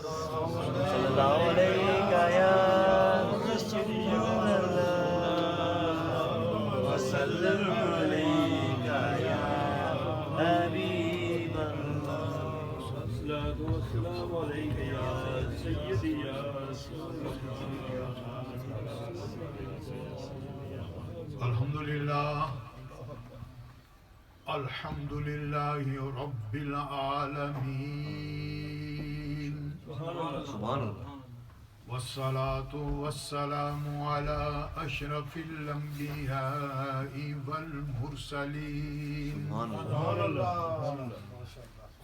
صلی اللہ علیہ یا رسول اللہ وسلم علیہ یا حبیب اللہ الصلاۃ والسلام علیک یا سیدی یا رسول اللہ. الحمدللہ الحمدللہ رب العالمین سبحان اللہ. والصلاة والسلام على أشرف الأنبياء والمرسلين سبحان اللہ.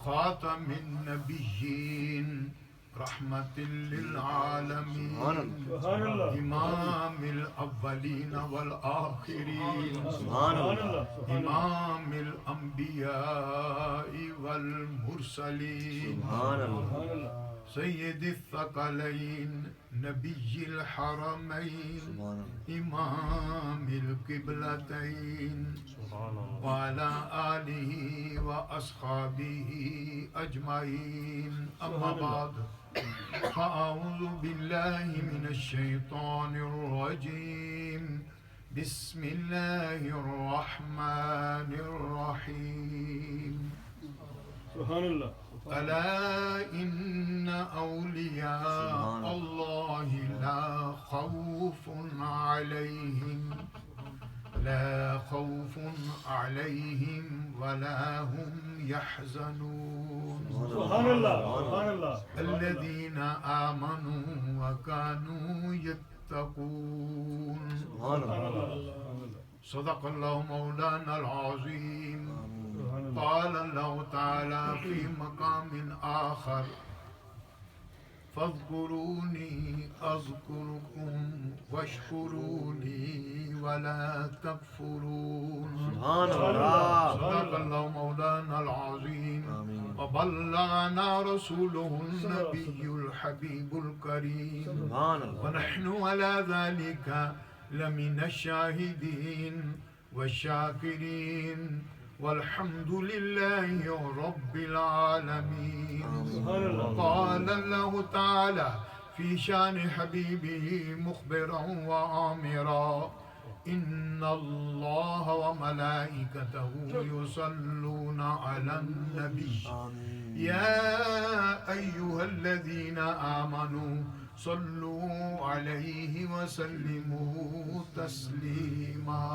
خاتم النبيين رحمة للعالمين إمام الأولين والآخرين إمام الأنبياء والمرسلين سيد الثقلين نبي الحرمين إمام القبلتين وعلى آله وأصحابه أجمعين. أما بعد فأعوذ بالله من الشيطان الرجيم. بسم الله الرحمن الرحيم. سبحان اللہ. ألا إن أولياء الله لا خوف عليهم ولا هم يحزنون. سبحان اللہ. سبحان اللہ. الذين آمنوا وكانوا يتقون. صدق الله مولانا العظيم. قال الله تعالى في مقام آخر فاذكروني أذكركم واشكروا لي ولا تكفرون. صدق الله مولانا العظيم. وبلغنا رسوله النبي الحبيب الكريم. ونحن على ذلك لمن الشاهدين والشاكرين والحمد لله رب العالمين. قال الله تعالى في شان حبيبه مخبرا وآمرا إن الله وملائكته يصلون على النبي يا أيها الذين آمنوا صلوا عليه وسلموا تسليما.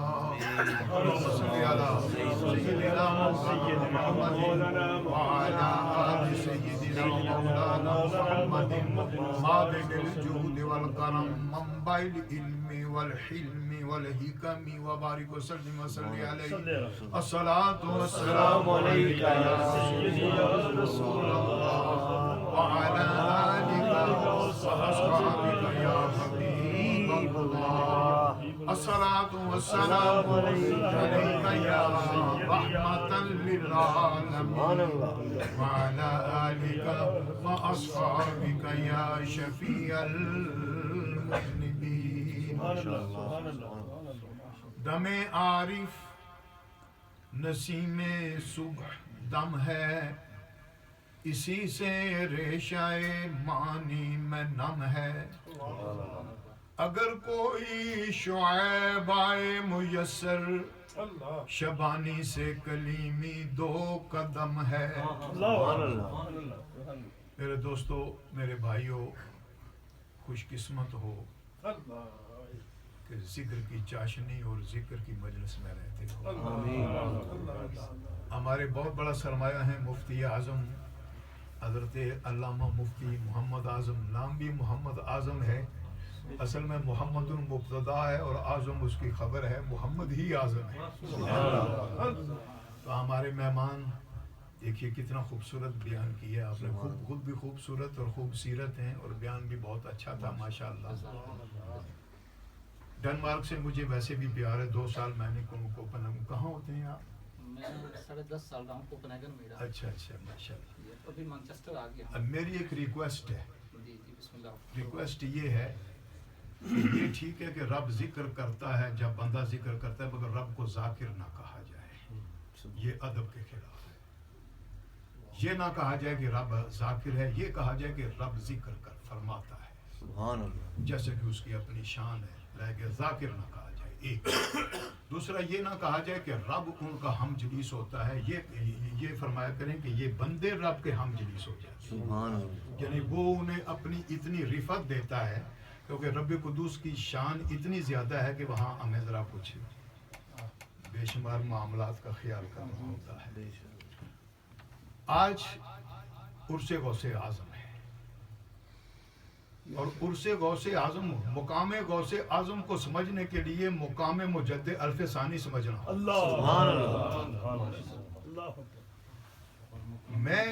اللهم صل على سيدنا محمد وعلى آل سيدنا مولانا محمد مابن الجود والكرم منبع العلم والحلم والحكم وبارك وسلم وصل عليه. الصلاة والسلام عليك يا سيدي يا رسول الله وعلى آلك وأصحابك يا حبيب الله. الصلاة والسلام عليك يا رحمة للعالمين وعلى آلك وأصحابك يا شفيع المذنبين. دم عارف نسیم صبح دم ہے اسی سے ریشۂ معنی میں نم ہے. اگر کوئی شعیب آئے میسر شبانی سے کلیمی 2 قدم ہے. میرے دوستو میرے بھائیوں خوش قسمت ہو کہ ذکر کی چاشنی اور ذکر کی مجلس میں رہتے ہو. ہمارے بہت بڑا سرمایہ ہے مفتی اعظم حضرت علامہ مفتی محمد اعظم. نام بھی محمد اعظم ہے، اصل میں محمد المبتدا ہے اور اعظم اس کی خبر ہے، محمد ہی اعظم ہے. تو ہمارے مہمان دیکھیے کتنا خوبصورت بیان کیا آپ نے. خود بھی خوبصورت اور خوبصیرت ہیں اور بیان بھی بہت اچھا تھا ماشاءاللہ. ڈنمارک سے مجھے ویسے بھی پیار ہے. 2 سال میں نے کوپنہیگن. کہاں ہوتے ہیں آپ؟ میں 10.5 سال رہا ہوں کوپنہیگن میرا. اچھا ماشاءاللہ. ابھی مانچسٹر آ گیا. اب میری ایک ریکویسٹ ہے. جی بسم اللہ. ریکویسٹ یہ ہے کہ یہ ٹھیک ہے کہ رب ذکر کرتا ہے جب بندہ ذکر کرتا ہے، مگر رب کو ذاکر نہ کہا جائے، یہ ادب کے خلاف ہے. یہ نہ کہا جائے کہ رب ذاکر ہے، یہ کہا جائے کہ رب ذکر کر فرماتا ہے، سبحان اللہ، جیسے کہ اس کی اپنی شان ہے، لیکن ذاکر نہ کہا جائے ایک۔ دوسرا یہ نہ کہا جائے کہ رب ان کا ہم جلیس ہوتا ہے، یہ فرمایا کریں کہ یہ بندے رب کے ہم جلیس ہو جائیں، سبحان اللہ، یعنی وہ انہیں اپنی اتنی رفت دیتا ہے، کیونکہ رب قدوس کی شان اتنی زیادہ ہے کہ وہاں ہمیں ذرا کچھ بے شمار معاملات کا خیال کرنا ہوتا ہے۔ آج عرس غوث اعظم ہے، اور عرس غوث اعظم مقام غوث اعظم کو سمجھنے کے لیے مقام مجدد الف ثانی سمجھنا ہوگا۔ اللہ سبحان اللہ، سبحان اللہ، میں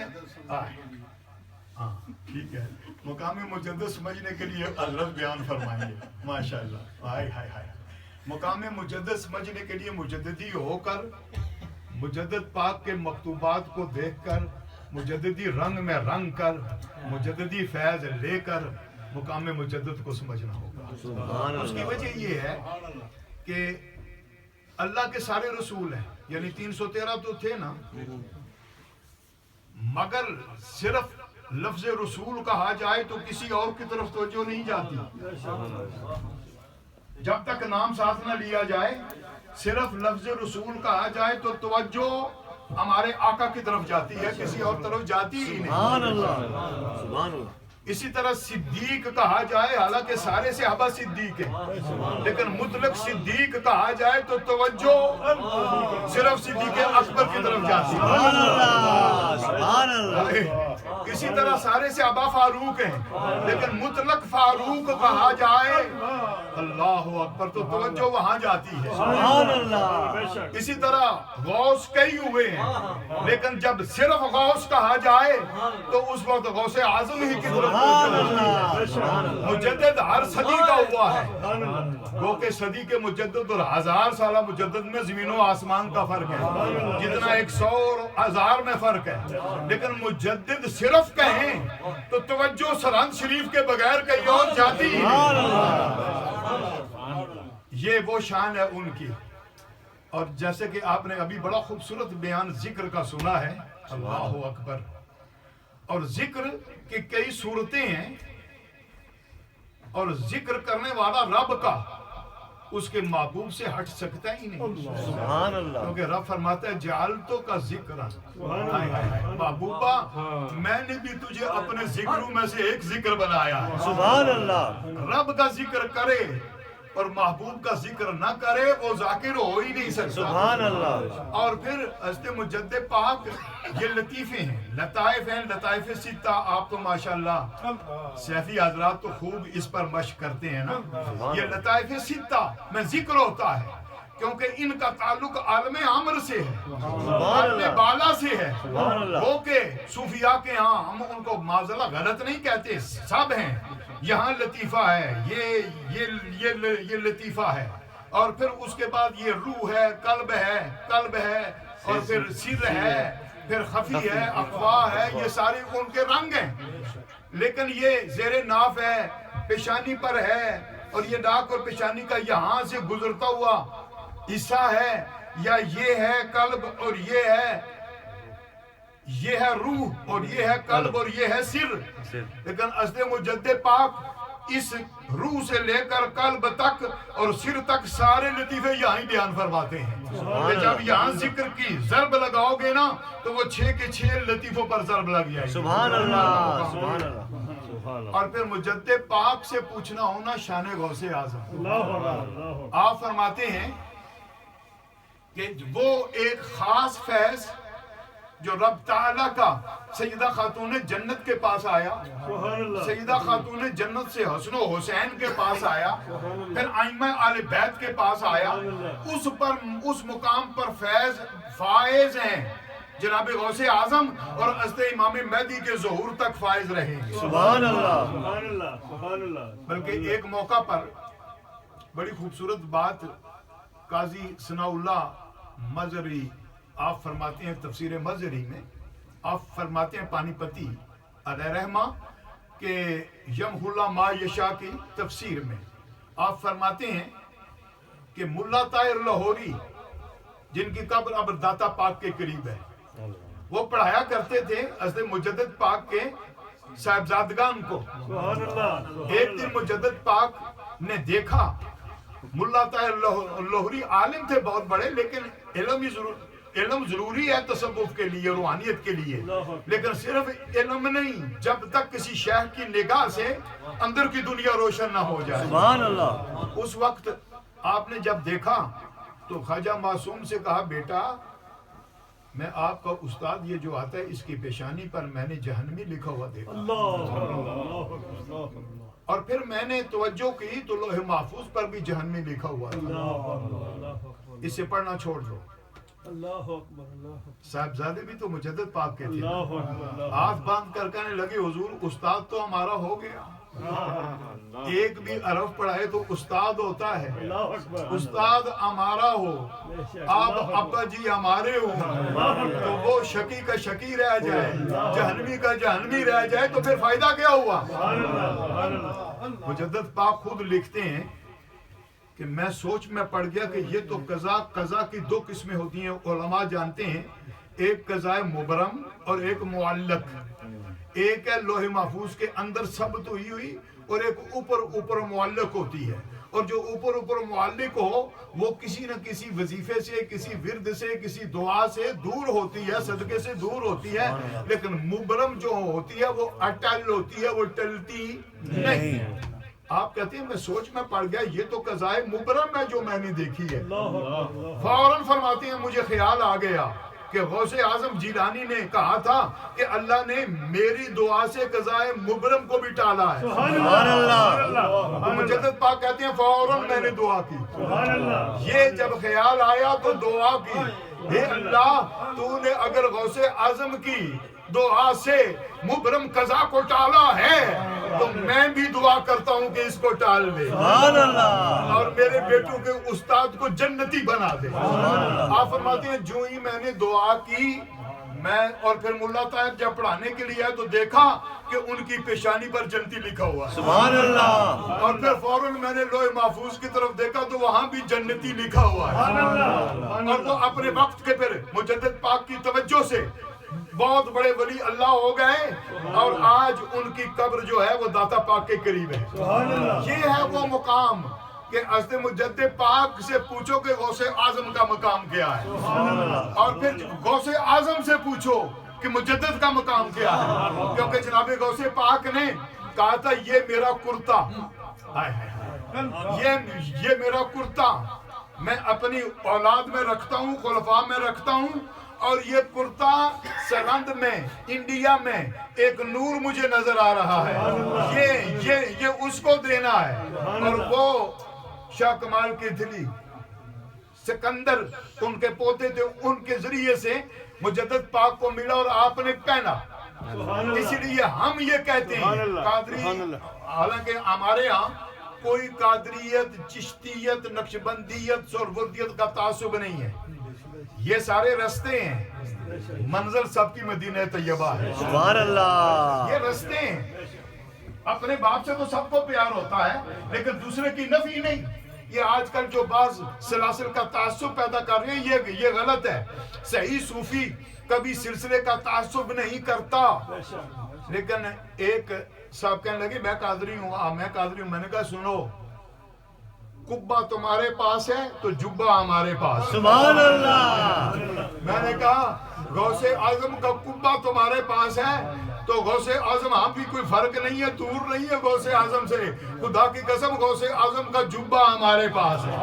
ہاں ٹھیک ہے، مقام مجدد سمجھنے کے لیے حضرت بیان فرمائیں گے، ماشاءاللہ، ہائے ہائے ہائے۔ مقام مجدد سمجھنے کے لیے مجددی ہو کر، مجدد پاک کے مکتوبات کو دیکھ کر، مجددی رنگ میں رنگ کر، مجددی فیض لے کر مقام مجدد کو سمجھنا ہوگا۔ سبحان اس کی اللہ، وجہ یہ ہے کہ اللہ کے سارے رسول ہیں، یعنی 313 تو تھے نا، مگر صرف لفظ رسول کہا جائے تو کسی اور کی طرف توجہ نہیں جاتی، جب تک نام ساتھ نہ لیا جائے، صرف لفظ رسول کہا جائے تو توجہ ہمارے آقا کی طرف جاتی ہے، کسی اور طرف جاتی ہی نہیں۔ سبحان اللہ، سبحان اللہ، اسی طرح صدیق کہا جائے، حالانکہ سارے صحابہ صدیق ہیں، لیکن مطلق صدیق کہا جائے تو توجہ صرف صدیق اکبر کی طرف جاتی ہے۔ سبحان اللہ، سبحان اللہ، اسی طرح سارے صحابہ فاروق ہیں، لیکن مطلق فاروق کہا جائے اللہ اکبر تو توجہ وہاں جاتی ہے۔ سبحان اللہ، اسی طرح غوث کئی ہوئے ہیں، لیکن جب صرف غوث کہا جائے تو اس وقت غوث اعظم ہی کی طرف سبحان اللہ، سبحان اللہ، مجدد ہر صدی کا ہوا ہے، وہ کہ صدی کے مجدد اور 1000 سالہ مجدد میں زمین و آسمان کا فرق ہے، جتنا 100 اور 1000 میں فرق ہے، لیکن مجدد صرف کہیں تو توجہ سرہند شریف کے بغیر کہیں اور جاتی ہی نہیں۔ یہ وہ شان ہے ان کی۔ اور جیسے کہ آپ نے ابھی بڑا خوبصورت بیان ذکر کا سنا ہے، اللہ اکبر، اور ذکر کی کئی صورتیں ہیں، اور ذکر کرنے والا رب کا اس کے محبوب سے ہٹ سکتا ہی نہیں، سبحان اللہ، کیونکہ رب فرماتا ہے جعلتو کا ذکر، محبوبہ میں نے بھی تجھے اپنے ذکروں میں سے ایک ذکر بنایا ہے۔ سبحان اللہ، رب کا ذکر کرے اور محبوب کا ذکر نہ کرے وہ ذاکر ہو ہی نہیں سکتا۔ سبحان اللہ، اور پھر حضرت مجدد پاک یہ لطیفے ہیں، لطائف ہیں، لطائف ستہ، آپ تو ماشاءاللہ سیفی حضرات تو خوب اس پر مشق کرتے ہیں نا، یہ لطائف ستہ میں ذکر ہوتا ہے کیونکہ ان کا تعلق عالم امر سے ہے، عالم بالا سے ہے، سبحان اللہ، وہ کہ صوفیاء کے ہاں ہم ان کو معذلہ غلط نہیں کہتے، سب ہیں، یہاں لطیفہ ہے، یہ لطیفہ ہے، اور پھر اس کے بعد یہ روح ہے، قلب ہے، اور پھر سر ہے، پھر خفی ہے، اخفا ہے، یہ سارے ان کے رنگ ہیں، لیکن یہ زیر ناف ہے، پیشانی پر ہے، اور یہ ناک اور پیشانی کا یہاں سے گزرتا ہوا حصہ ہے، یا یہ ہے قلب اور یہ ہے روح اور یہ ہے قلب اور یہ ہے سر، لیکن اصل مجدد پاک اس روح سے لے کر قلب تک اور سر تک سارے لطیفے یہاں ہی بیان فرماتے ہیں، کہ جب یہاں ذکر کی ضرب لگاؤ گے نا تو وہ 6 کے 6 لطیفوں پر ضرب لگ جائے گی۔ سبحان اللہ، سبحان اللہ، اور پھر مجدد پاک سے پوچھنا ہونا شان غوث اعظم، آپ فرماتے ہیں کہ وہ ایک خاص فیض جو رب تعالیٰ کا سیدہ خاتون جنت کے پاس آیا، سیدہ خاتون جنت سے حسن و حسین کے پاس آیا، پھر ائمہ آل بیت کے پاس آیا، اس مقام پر فائز ہیں جناب غوث اعظم، اور حضرت امام مہدی کے ظہور تک فائز رہیں گے۔ سبحان اللہ، سبحان اللہ، سبحان اللہ، بلکہ ایک موقع پر بڑی خوبصورت بات قاضی ثناء اللہ مظہری آپ فرماتے ہیں تفسیر مظہری میں، آپ فرماتے ہیں پانی پتی علیہ رحمہ کہ یمحو اللہ ما یشاء کی تفسیر میں آپ فرماتے ہیں کہ ملا طاہر لاہوری جن کی قبر اب داتا پاک کے قریب ہے، وہ پڑھایا کرتے تھے حضرت مجدد پاک کے صاحبزادگان کو. سبحان اللہ. ایک دن مجدد پاک نے دیکھا ملا طاہر لوہری عالم تھے بہت بڑے, لیکن علم ضروری ہے تصوف کے لیے, روحانیت کے لیے, لیکن صرف علم نہیں, جب تک کسی شیخ کی نگاہ سے اندر کی دنیا روشن نہ ہو جائے. سبحان اللہ. اس وقت آپ نے جب دیکھا تو خواجہ معصوم سے کہا, بیٹا میں آپ کا استاد یہ جو آتا ہے اس کی پیشانی پر میں نے جہنمی لکھا ہوا دیکھا, اور پھر میں نے توجہ کی تو لوح محفوظ پر بھی جہنمی لکھا ہوا ہے, اسے پڑھنا چھوڑ دو. اللہ اکبر. اللہ صاحبزادے بھی تو مجدد پاک کے تھے, اکبر. ہاتھ باندھ کر کہنے لگے حضور استاد تو ہمارا ہو گیا, ایک بھی عرف پڑھائے تو استاد ہوتا ہے, اللہ اکبر. استاد ہمارا ہو, آپ ابا جی ہمارے ہو, تو وہ شکی کا شکی رہ جائے, جہنمی کا جہنمی رہ جائے, تو پھر فائدہ کیا ہوا؟ مجدد پاک خود لکھتے ہیں کہ میں سوچ میں پڑ گیا کہ یہ تو قضا کی دو قسمیں ہوتی ہیں, علماء جانتے ہیں, ایک قضاء مبرم اور ایک معلق. ایک ہے لوح محفوظ کے اندر ثبت ہوئی اور ایک اوپر معلق ہوتی ہے, اور جو اوپر معلق ہو وہ کسی نہ کسی وظیفے سے, کسی ورد سے, کسی دعا سے دور ہوتی ہے, صدقے سے دور ہوتی ہے, لیکن مبرم جو ہوتی ہے وہ اٹل ہوتی ہے, وہ ٹلتی نہیں. آپ کہتے ہیں میں سوچ میں پڑ گیا یہ تو قضاء مبرم ہے جو میں نے دیکھی ہے. فوراً فرماتے ہیں مجھے خیال آ گیا کہ غوث اعظم جیلانی نے کہا تھا کہ اللہ نے میری دعا سے قضاء مبرم کو بھی ٹالا ہے. سبحان اللہ. مجدد پاک کہتے ہیں فوراً میں نے دعا کی. یہ جب خیال آیا تو دعا کی, اے اللہ تو نے اگر غوث اعظم کی دعا سے مبرم قضا کو ٹالا ہے تو میں بھی دعا کرتا ہوں کہ اس کو ٹال دے, سبحان اللہ. اور میرے بیٹوں کے استاد کو جنتی بنا دے. آپ فرماتے ہیں جو ہی میں نے دعا کی, میں اور پھر ملا طاہر جب پڑھانے کے لیے آئے تو دیکھا کہ ان کی پیشانی پر جنتی لکھا ہوا ہے. سبحان اللہ. اور پھر فوراً میں نے لوح محفوظ کی طرف دیکھا تو وہاں بھی جنتی لکھا ہوا ہے. اور وہ اپنے وقت کے پھر مجدد پاک کی توجہ سے بہت بڑے ولی اللہ ہو گئے, اور آج ان کی قبر جو ہے وہ داتا پاک کے قریب ہے. یہ ہے وہ مقام کہ حضرت مجدد پاک سے پوچھو کہ غوث اعظم کا مقام کیا ہے, اور پھر غوث اعظم سے پوچھو کہ مجدد کا مقام کیا ہے. کیونکہ جناب غوث پاک نے کہا تھا یہ میرا کرتا, یہ میرا کرتا میں اپنی اولاد میں رکھتا ہوں, خلفاء میں رکھتا ہوں, اور یہ کرتا سرند میں انڈیا میں ایک نور مجھے نظر آ رہا ہے, یہ اس کو دینا ہے. اور وہ شاہ کمال کی دلی سکندر ان کے پوتے تھے, ان کے ذریعے سے مجدد پاک کو ملا اور آپ نے پہنا. اس لیے ہم یہ کہتے ہیں قادری, حالانکہ ہمارے ہاں کوئی قادریت, چشتیت, نقشبندیت, سہروردیت کا تعصب نہیں ہے. یہ سارے رستے ہیں, منزل سب کی مدینہ طیبہ ہے. سبحان اللہ. یہ رستے ہیں, اپنے باپ سے تو سب کو پیار ہوتا ہے لیکن دوسرے کی نفی نہیں. یہ آج کل جو بعض سلاسل کا تعصب پیدا کر رہے ہیں یہ غلط ہے. صحیح صوفی کبھی سلسلے کا تعصب نہیں کرتا. لیکن ایک صاحب کہنے لگے میں قادری ہوں, میں نے کہا سنو, کبا تمہارے پاس ہے تو جبہ ہمارے پاس. سبحان اللہ. میں نے کہا غوث اعظم کا کبا تمہارے پاس ہے تو غوث اعظم ہم بھی کوئی فرق نہیں ہے, دور نہیں ہے غوث اعظم سے. خدا کی قسم غوث اعظم کا جبہ ہمارے پاس ہے.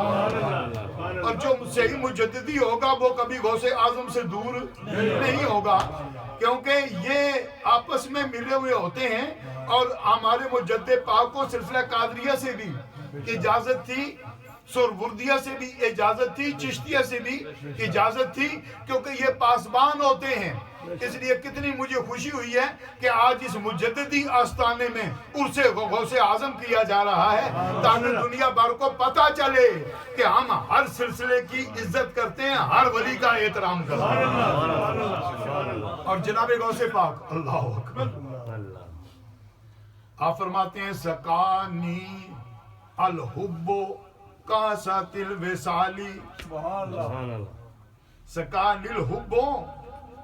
اور جو صحیح مجددی ہوگا وہ کبھی غوث اعظم سے دور نہیں ہوگا, کیونکہ یہ آپس میں ملے ہوئے ہوتے ہیں. اور ہمارے مجدد پاک کو سلسلہ قادریہ سے بھی اجازت تھی, سہروردیہ سے بھی اجازت تھی, چشتیہ سے بھی اجازت تھی, کیونکہ یہ پاسبان ہوتے ہیں. اس لیے کتنی مجھے خوشی ہوئی ہے کہ آج اس مجددی آستانے میں عرس غوث اعظم کیا جا رہا ہے, تاکہ دنیا بھر کو پتہ چلے کہ ہم ہر سلسلے کی عزت کرتے ہیں, ہر ولی کا احترام کرتے ہیں. اور جناب غوث پاک اللہ اکبر, آپ فرماتے ہیں سقانی الحب کاسات الوصالی, سقانی الحب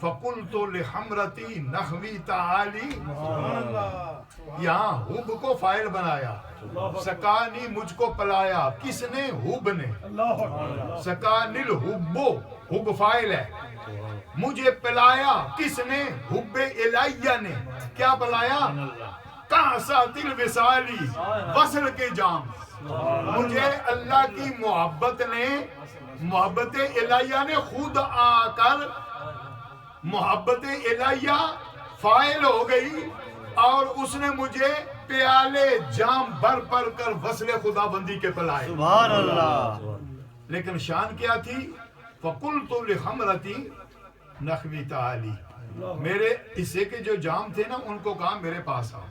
فقلت لحمرتی نحوی تعالی. یہاں حب کو فاعل بنایا. سکانی مجھ کو پلایا کس نے؟ حب نے. سکانی الحب، حب فاعل ہے. مجھے پلایا کس نے؟ حب الیہ نے. کیا پلایا؟ کاسات الوصالی، وصل کے جام. مجھے اللہ کی محبت نے، محبت الہیہ نے خود آ کر، محبت الہیہ فائل ہو گئی اور اس نے مجھے پیالے جام بھر بھر کر وصل خدا بندی کے پلائے. سبحان اللہ. لیکن شان کیا تھی؟ فقلت لحمرتی نحوی تعالی. میرے حصے کے جو جام تھے نا ان کو کہا میرے پاس آؤ.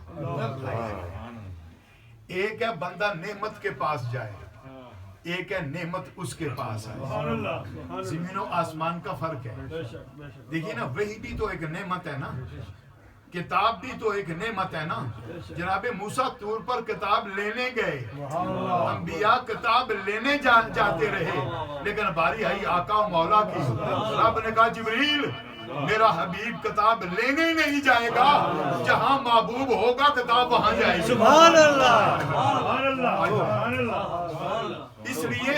ایک ہے بندہ نعمت کے پاس جائے، ایک ہے نعمت اس کے پاس آئے. زمین و آسمان کا فرق ہے. دیکھیے نا، وہی بھی تو ایک نعمت ہے نا، کتاب بھی تو ایک نعمت ہے نا. جناب موسیٰ طور پر کتاب لینے گئے، انبیاء کتاب لینے جاتے رہے، لیکن باری آئی آقا و مولا کی. رب نے کہا جبریل میرا حبیب کتاب لینے نہیں جائے گا، جہاں محبوب ہوگا کتاب وہاں جائے گی. سبحان اللہ. اس لیے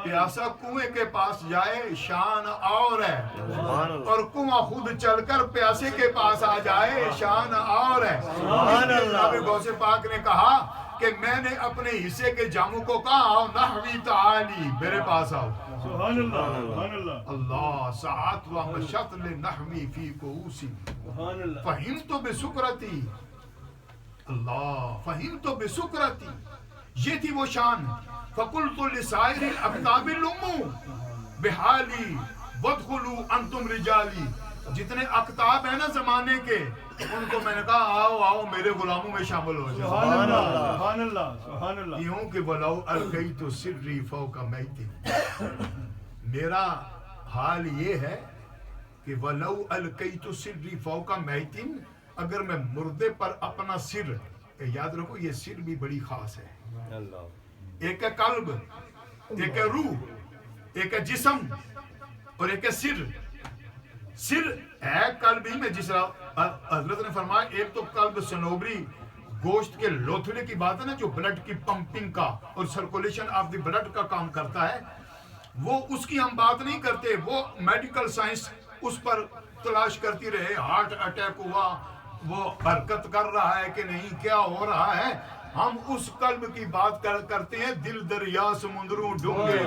پیاسا کنویں کے پاس جائے شان اور ہے، اور کنواں خود چل کر پیاسے کے پاس آ جائے شان اور ہے. جناب غوث پاک نے کہا کہ میں نے اپنے حصے کے جاموں کو کہا آؤ نحوی تعالی، میرے پاس آؤ. اللہ ساعت و مشت لنحوی فی کوسی فہمت بسکرتی. اللہ فہمت بسکرتی، یہ تھی وہ شان. فقلت لسائر الاقطاب لمو بحالی وادخلوا انتم رجالی. جتنے اقطاب ہیں نا زمانے کے، ان کو میں نے کہا آؤ آؤ میرے غلاموں میں شامل ہو جاؤ. یوں کہ ولو القیت سری فوق میت. میرا حال یہ ہے کہ ولو القیت سری فوق میت، اگر میں مردے پر اپنا سر، یاد رکھو یہ سر بھی بڑی خاص ہے. ایک ہے قلب، ایک ہے روح، ایک ہے جسم اور ایک ہے سر. سر ہے قلب ہی میں، جس طرح حضرت نے فرمایا ایک تو قلب سنوبری گوشت کے لوتھڑے کی بات ہے نا، جو بلڈ کی پمپنگ کا اور سرکولیشن آف دی بلڈ کا کام کرتا ہے، وہ اس کی ہم بات نہیں کرتے. وہ میڈیکل سائنس اس پر تلاش کرتی رہے، ہارٹ اٹیک ہوا، وہ حرکت کر رہا ہے کہ نہیں، کیا ہو رہا ہے. ہم اس قلب کی بات کرتے ہیں. دل دریا سمندروں ڈونگے،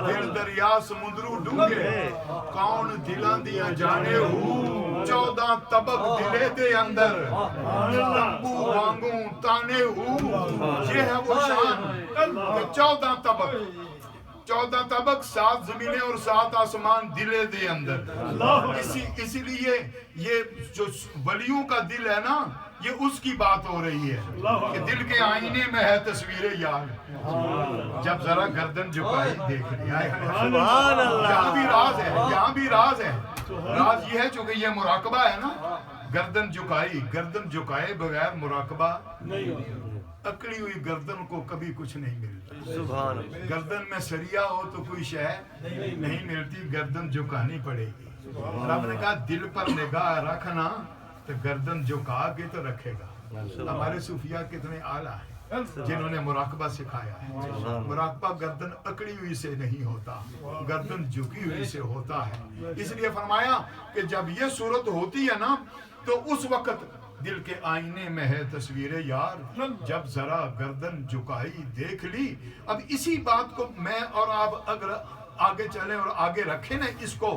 دل دریا سمندروں ڈونگے، کون دلاں دیاں جانے ہو، 14 طبق دلے دے اندر تنبو وانگوں تانے ہو. یہ ہے وہ شان کہ 14 طبق، 14 طبق، 7 زمینیں اور 7 آسمان دلے دے اندر. اسی لیے یہ جو ولیوں کا دل ہے نا، یہ اس کی بات ہو رہی ہے کہ دل کے آئینے میں ہے تصویر یار. جب ذرا گردن جھکائی دیکھ لیا، یہاں بھی راز ہے، یہاں بھی راز ہے. راز یہ ہے چونکہ یہ مراقبہ ہے نا. گردن جھکائی، گردن جھکائے بغیر مراقبہ اکڑی ہوئی گردن کو کبھی کچھ نہیں ملتا. گردن میں سریا ہو تو کوئی شے نہیں ملتی، گردن جھکانی پڑے گی. رب نے کہا دل پر نگاہ رکھنا تو گردن جھکا کے تو رکھے گا. ہمارے صوفیاء کتنے اعلیٰ ہیں جنہوں نے مراقبہ سکھایا ہے. مراقبہ گردن اکڑی ہوئی سے نہیں ہوتا، گردن جھکی ہوئی سے ہوتا ہے. اس لیے فرمایا کہ جب یہ صورت ہوتی ہے نا تو اس وقت دل کے آئینے میں ہے تصویر یار. جب ذرا گردن جھکائی دیکھ لی. اب اسی بات کو میں اور آپ اگر آگے چلیں اور آگے رکھیں نا اس کو،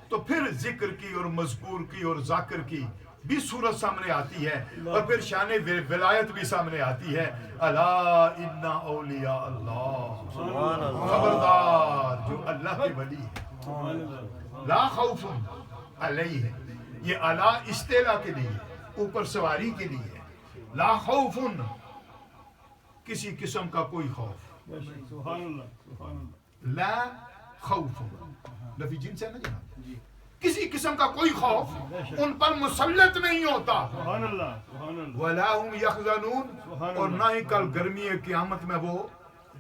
تو پھر ذکر کی اور مذکور کی اور ذاکر کی بھی صورت سامنے آتی ہے، اور پھر شان ولایت بھی سامنے آتی ہے. الا ان اولیاء اللہ، خبردار جو اللہ کے ولی ہے، لا خوف علیہ. یہ الا استعلا کے لیے، اوپر سواری کے لیے. لا خوف، کسی قسم کا کوئی خوف. لا خوف لفظ جنس ہے نا جناب، کسی قسم کا کوئی خوف ان پر مسلط نہیں ہوتا. وَلَا هُمْ يَحْزَنُونَ، اور نہ ہی کل گرمی قیامت میں وہ